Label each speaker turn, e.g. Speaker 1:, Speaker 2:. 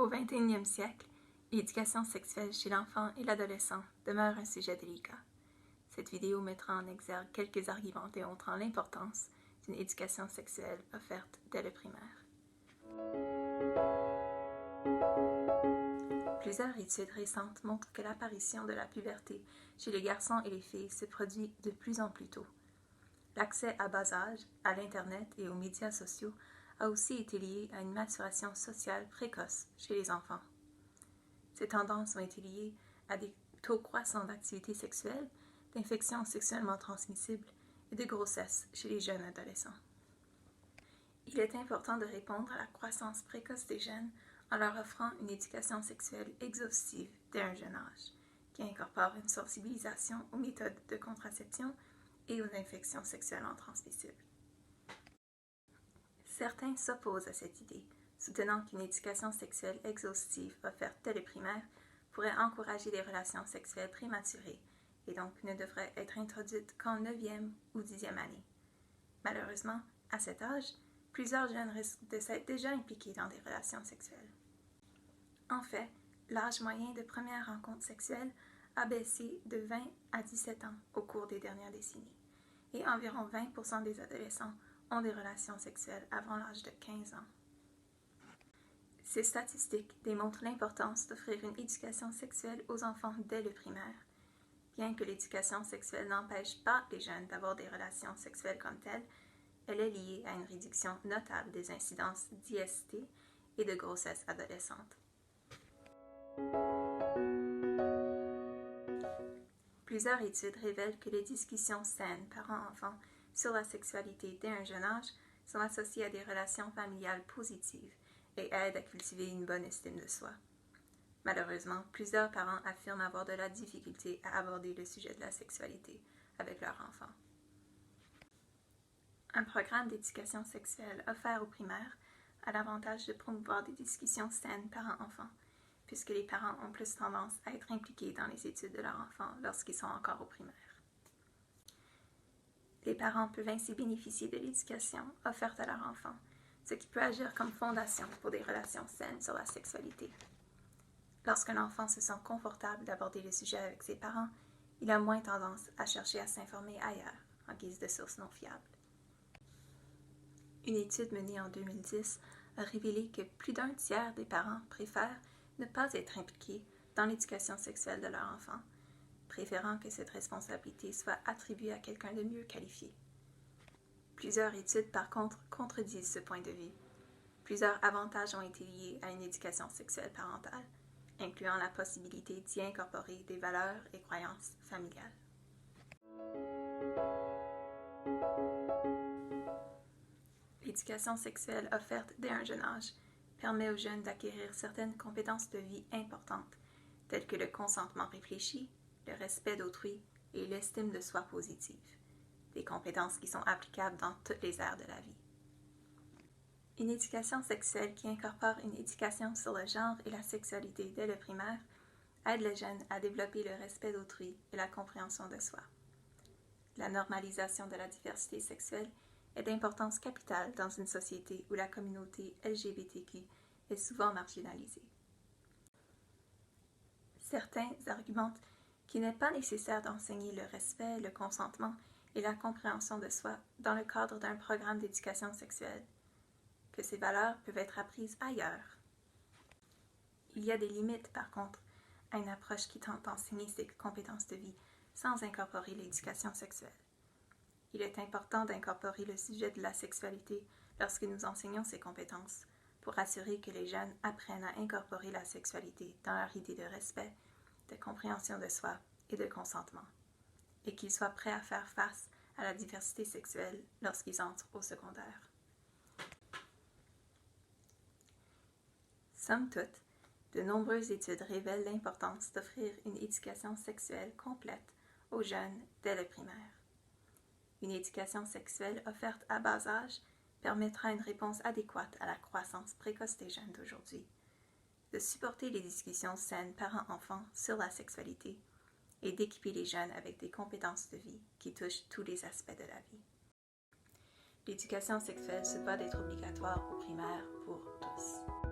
Speaker 1: Au XXIe siècle, l'éducation sexuelle chez l'enfant et l'adolescent demeure un sujet délicat. Cette vidéo mettra en exergue quelques arguments démontrant l'importance d'une éducation sexuelle offerte dès le primaire. Plusieurs études récentes montrent que l'apparition de la puberté chez les garçons et les filles se produit de plus en plus tôt. L'accès à bas âge, à l'Internet et aux médias sociaux a aussi été lié à une maturation sociale précoce chez les enfants. Ces tendances ont été liées à des taux croissants d'activité sexuelle, d'infections sexuellement transmissibles et de grossesse chez les jeunes adolescents. Il est important de répondre à la croissance précoce des jeunes en leur offrant une éducation sexuelle exhaustive dès un jeune âge, qui incorpore une sensibilisation aux méthodes de contraception et aux infections sexuellement transmissibles. Certains s'opposent à cette idée, soutenant qu'une éducation sexuelle exhaustive offerte dès le primaire pourrait encourager des relations sexuelles prématurées et donc ne devrait être introduite qu'en 9e ou 10e année. Malheureusement, à cet âge, plusieurs jeunes risquent de s'être déjà impliqués dans des relations sexuelles. En fait, l'âge moyen de première rencontre sexuelle a baissé de 20 à 17 ans au cours des dernières décennies, et environ 20% des adolescents ont des relations sexuelles avant l'âge de 15 ans. Ces statistiques démontrent l'importance d'offrir une éducation sexuelle aux enfants dès le primaire. Bien que l'éducation sexuelle n'empêche pas les jeunes d'avoir des relations sexuelles comme telles, elle est liée à une réduction notable des incidences d'IST et de grossesse adolescente. Plusieurs études révèlent que les discussions saines parents-enfants sur la sexualité dès un jeune âge sont associées à des relations familiales positives et aident à cultiver une bonne estime de soi. Malheureusement, plusieurs parents affirment avoir de la difficulté à aborder le sujet de la sexualité avec leurs enfants. Un programme d'éducation sexuelle offert au primaire a l'avantage de promouvoir des discussions saines parents-enfants, puisque les parents ont plus tendance à être impliqués dans les études de leur enfant lorsqu'ils sont encore au primaire. Les parents peuvent ainsi bénéficier de l'éducation offerte à leur enfant, ce qui peut agir comme fondation pour des relations saines sur la sexualité. Lorsqu'un enfant se sent confortable d'aborder le sujet avec ses parents, il a moins tendance à chercher à s'informer ailleurs, en guise de sources non fiables. Une étude menée en 2010 a révélé que plus d'un tiers des parents préfèrent ne pas être impliqués dans l'éducation sexuelle de leur enfant, préférant que cette responsabilité soit attribuée à quelqu'un de mieux qualifié. Plusieurs études, par contre, contredisent ce point de vue. Plusieurs avantages ont été liés à une éducation sexuelle parentale, incluant la possibilité d'y incorporer des valeurs et croyances familiales. L'éducation sexuelle offerte dès un jeune âge permet aux jeunes d'acquérir certaines compétences de vie importantes, telles que le consentement réfléchi, le respect d'autrui et l'estime de soi positive, des compétences qui sont applicables dans toutes les aires de la vie. Une éducation sexuelle qui incorpore une éducation sur le genre et la sexualité dès le primaire aide le jeune à développer le respect d'autrui et la compréhension de soi. La normalisation de la diversité sexuelle est d'importance capitale dans une société où la communauté LGBTQ est souvent marginalisée. Certains argumentent qu'il n'est pas nécessaire d'enseigner le respect, le consentement et la compréhension de soi dans le cadre d'un programme d'éducation sexuelle, que ces valeurs peuvent être apprises ailleurs. Il y a des limites, par contre, à une approche qui tente à enseigner ces compétences de vie sans incorporer l'éducation sexuelle. Il est important d'incorporer le sujet de la sexualité lorsque nous enseignons ces compétences, pour assurer que les jeunes apprennent à incorporer la sexualité dans leur idée de respect, de compréhension de soi et de consentement, et qu'ils soient prêts à faire face à la diversité sexuelle lorsqu'ils entrent au secondaire. Somme toute, de nombreuses études révèlent l'importance d'offrir une éducation sexuelle complète aux jeunes dès le primaire. Une éducation sexuelle offerte à bas âge permettra une réponse adéquate à la croissance précoce des jeunes d'aujourd'hui, de supporter les discussions saines parents-enfants sur la sexualité et d'équiper les jeunes avec des compétences de vie qui touchent tous les aspects de la vie. L'éducation sexuelle se doit d'être obligatoire au primaire pour tous.